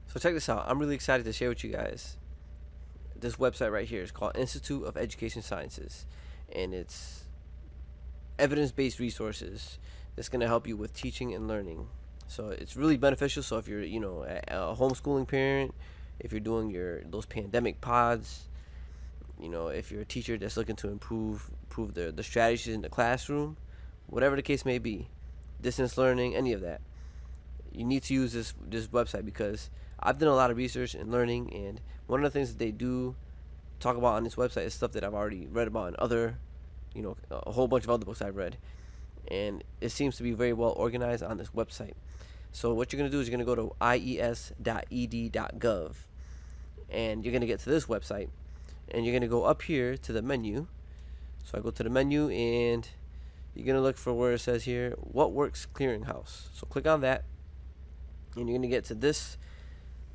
So check this out. I'm really excited to share with you guys this website right here. It's called Institute of Education Sciences, and it's evidence-based resources that's going to help you with teaching and learning. So it's really beneficial. So if you're, a homeschooling parent, if you're doing those pandemic pods, if you're a teacher that's looking to improve the strategies in the classroom, whatever the case may be, distance learning, any of that, you need to use this website, because I've done a lot of research and learning, and one of the things that they do talk about on this website is stuff that I've already read about in other, a whole bunch of other books I've read, and it seems to be very well organized on this website. So what you're going to do is you're going to go to ies.ed.gov, and you're going to get to this website, and you're going to go up here to the menu. So I go to the menu, and you're going to look for where it says here, What Works Clearinghouse. So click on that, and you're going to get to this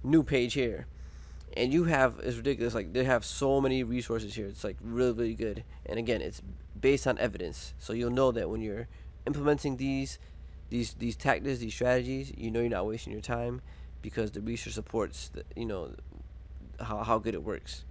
new page here, and it's ridiculous, like they have so many resources here. It's like really, really good, and again, it's based on evidence, so you'll know that when you're implementing these tactics, these strategies, you're not wasting your time, because the research supports how good it works.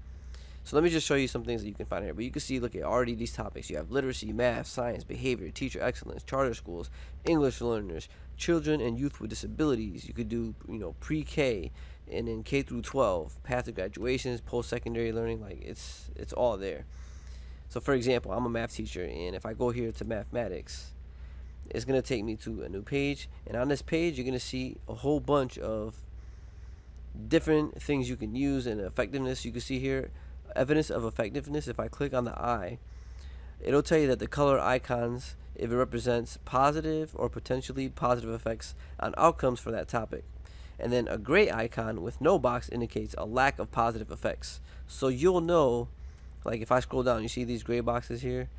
So let me just show you some things that you can find here. But you can see, look at already these topics. You have literacy, math, science, behavior, teacher excellence, charter schools, English learners, children and youth with disabilities. You could do, pre-K, and then K through 12, path to graduations, post-secondary learning. Like it's all there. So for example, I'm a math teacher, and if I go here to mathematics, it's going to take me to a new page. And on this page, you're going to see a whole bunch of different things you can use, and effectiveness. You can see here evidence of effectiveness. If I click on the eye, it'll tell you that the color icons, if it represents positive or potentially positive effects on outcomes for that topic. And then a gray icon with no box indicates a lack of positive effects. So you'll know, like if I scroll down, you see these gray boxes here,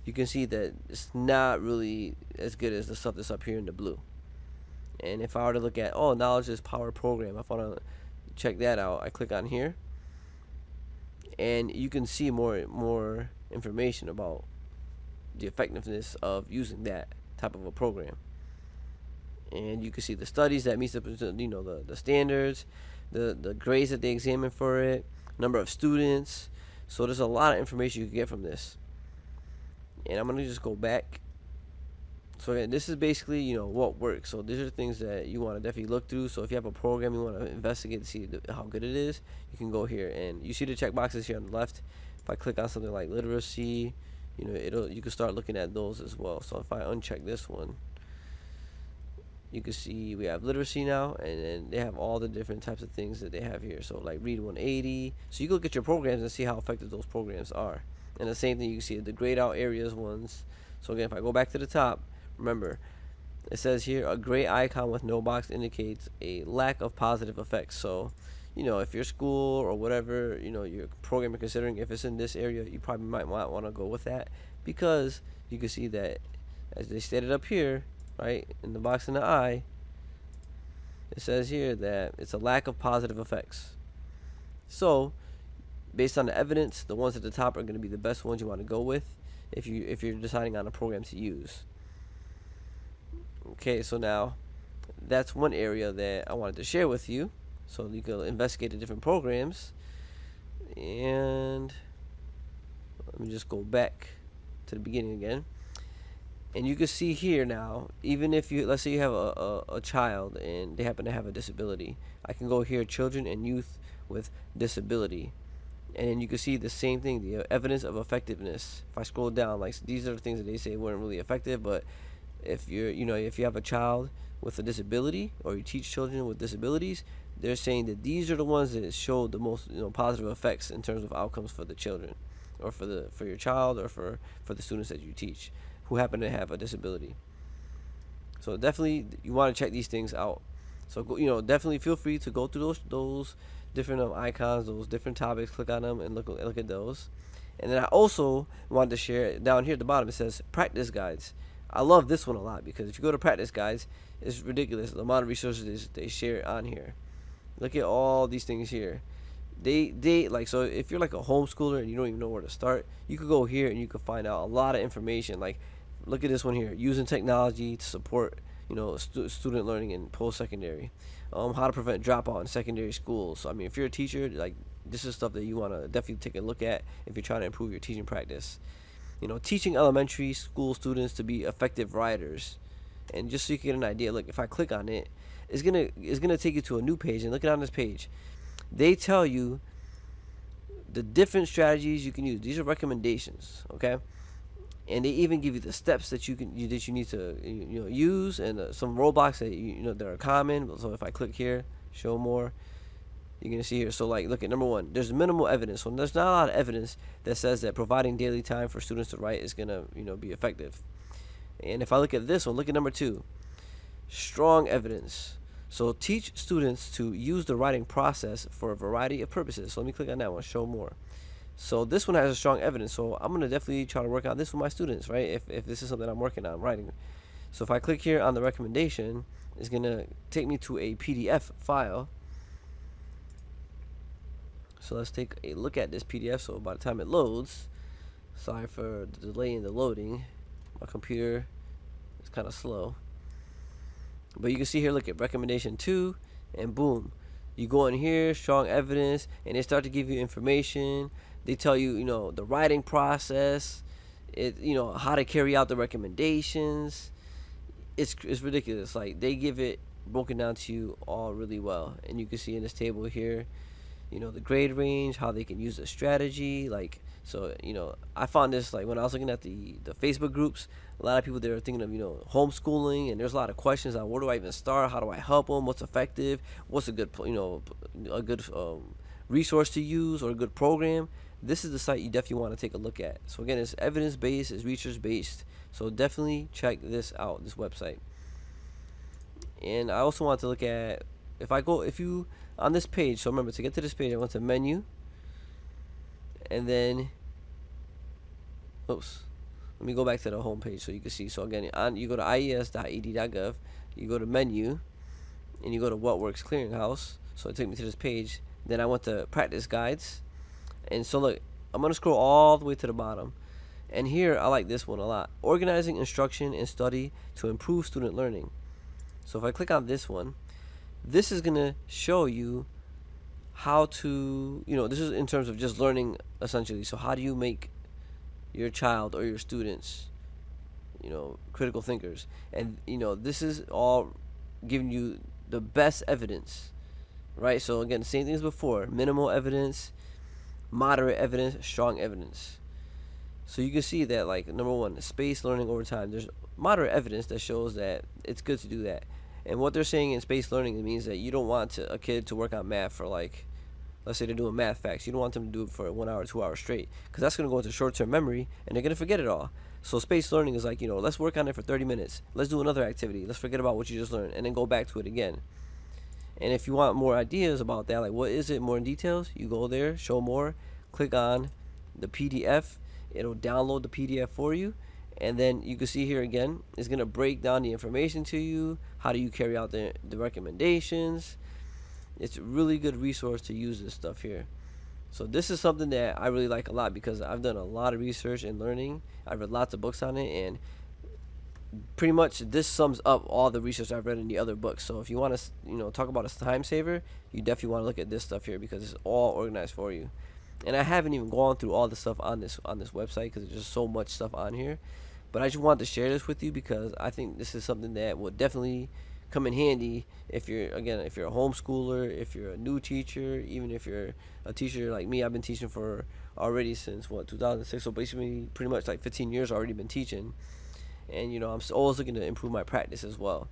you can see that it's not really as good as the stuff that's up here in the blue. And if I were to look at, knowledge is power program, if I want to check that out, I click on here, and you can see more information about the effectiveness of using that type of a program. And you can see the studies that meets the standards, the grades that they examine for it, number of students. So there's a lot of information you can get from this. And I'm gonna just go back. So again, this is basically what works. So these are things that you want to definitely look through. So if you have a program you want to investigate to see how good it is, you can go here, and you see the check boxes here on the left. If I click on something like literacy, you can start looking at those as well. So if I uncheck this one, you can see we have literacy now, and then they have all the different types of things that they have here. So like Read 180. So you can look at your programs and see how effective those programs are. And the same thing, you can see the grayed out areas ones. So again, if I go back to the top, remember, it says here a gray icon with no box indicates a lack of positive effects. So, if your school or whatever, your program you're considering, if it's in this area, you probably might want to go with that, because you can see that, as they stated up here, right, in the box in the eye, it says here that it's a lack of positive effects. So, based on the evidence, the ones at the top are going to be the best ones you want to go with if you're deciding on a program to use. Okay, so now that's one area that I wanted to share with you, so you can investigate the different programs. And let me just go back to the beginning again, and you can see here now, even if let's say you have a child and they happen to have a disability, I can go here, children and youth with disability, and then you can see the same thing, the evidence of effectiveness. If I scroll down, like these are the things that they say weren't really effective, but if if you have a child with a disability, or you teach children with disabilities, they're saying that these are the ones that show the most positive effects in terms of outcomes for the children, or for your child, or for the students that you teach who happen to have a disability. So definitely you want to check these things out. So definitely feel free to go through those different icons, those different topics, click on them and look at those. And then I also wanted to share, down here at the bottom it says practice guides. I love this one a lot, because if you go to practice guides, it's ridiculous the amount of resources they share on here. Look at all these things here. They like, so if you're like a homeschooler and you don't even know where to start, you could go here and you could find out a lot of information. Like, look at this one here, using technology to support student learning in post-secondary. how to prevent dropout in secondary schools. So I mean, if you're a teacher, like, this is stuff that you want to definitely take a look at if you're trying to improve your teaching practice. Teaching elementary school students to be effective writers. And just so you can get an idea, look, if I click on it, it's gonna take you to a new page. And look at on this page, they tell you the different strategies you can use. These are recommendations, okay? And they even give you the steps that you need to use, and some roadblocks that that are common. So if I click here, show more, you're gonna see here. So like, look at number one. There's minimal evidence. So there's not a lot of evidence that says that providing daily time for students to write is gonna be effective. And if I look at this one, look at number two. Strong evidence. So teach students to use the writing process for a variety of purposes. So let me click on that one. Show more. So this one has a strong evidence. So I'm gonna definitely try to work on this with my students, right? If this is something I'm working on writing. So if I click here on the recommendation, it's gonna take me to a PDF file. So let's take a look at this PDF. So by the time it loads, sorry for the delay in the loading. My computer is kind of slow. But you can see here, look at recommendation 2, and boom. You go in here, strong evidence, and they start to give you information. They tell you, the writing process, how to carry out the recommendations. It's ridiculous. Like, they give it broken down to you all really well. And you can see in this table here, the grade range, how they can use the strategy. Like, so I found this, like, when I was looking at the Facebook groups, a lot of people there are thinking of homeschooling, and there's a lot of questions on where do I even start, how do I help them, what's effective, what's a good resource to use, or a good program. This is the site you definitely want to take a look at. So again, it's evidence-based, it's research-based, so definitely check this out, this website. And I also want to look at, if you on this page, so remember, to get to this page, I went to menu, and then let me go back to the home page so you can see. So again, you go to ies.ed.gov, you go to menu, and you go to What Works Clearinghouse. So it took me to this page. Then I went to practice guides, and so look, I'm gonna scroll all the way to the bottom, and here I like this one a lot. Organizing instruction and study to improve student learning. So if I click on this one, this is gonna show you how to, this is in terms of just learning essentially. So how do you make your child or your students, critical thinkers? And this is all giving you the best evidence, right? So again, same thing as before: minimal evidence, moderate evidence, strong evidence. So you can see that, like, number one, spaced learning over time. There's moderate evidence that shows that it's good to do that. And what they're saying in spaced learning, it means that you don't want a kid to work on math for, like, let's say they're doing math facts. You don't want them to do it for 1 hour, 2 hours straight, because that's going to go into short-term memory, and they're going to forget it all. So spaced learning is like, let's work on it for 30 minutes. Let's do another activity. Let's forget about what you just learned, and then go back to it again. And if you want more ideas about that, like what is it, more in details, you go there, show more, click on the PDF. It'll download the PDF for you. And then you can see here again, it's going to break down the information to you. How do you carry out the recommendations? It's a really good resource to use this stuff here. So this is something that I really like a lot, because I've done a lot of research and learning. I've read lots of books on it, and pretty much this sums up all the research I've read in the other books. So if you want to talk about a time saver, you definitely want to look at this stuff here, because it's all organized for you. And I haven't even gone through all the stuff on this website, because there's just so much stuff on here. But I just wanted to share this with you, because I think this is something that would definitely come in handy if you're a homeschooler, if you're a new teacher, even if you're a teacher like me. I've been teaching for already since 2006, so basically pretty much like 15 years already been teaching. And I'm always looking to improve my practice as well.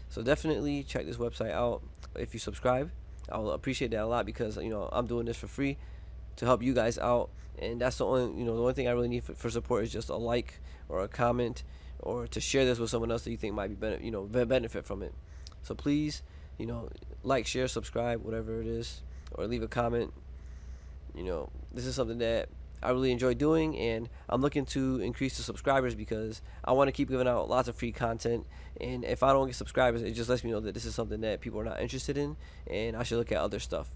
So definitely check this website out. If you subscribe, I'll appreciate that a lot, because I'm doing this for free to help you guys out. And that's the only thing I really need for support is just a like or a comment, or to share this with someone else that you think might be benefit from it. So please, like, share, subscribe, whatever it is, or leave a comment. This is something that I really enjoy doing, and I'm looking to increase the subscribers, because I want to keep giving out lots of free content. And if I don't get subscribers, it just lets me know that this is something that people are not interested in, and I should look at other stuff.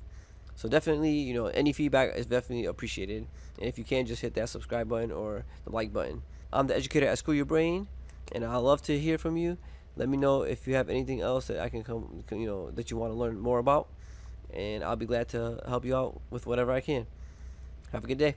So definitely, any feedback is definitely appreciated. And if you can, just hit that subscribe button or the like button. I'm the educator at School Your Brain, and I love to hear from you. Let me know if you have anything else that I can come, that you want to learn more about, and I'll be glad to help you out with whatever I can. Have a good day.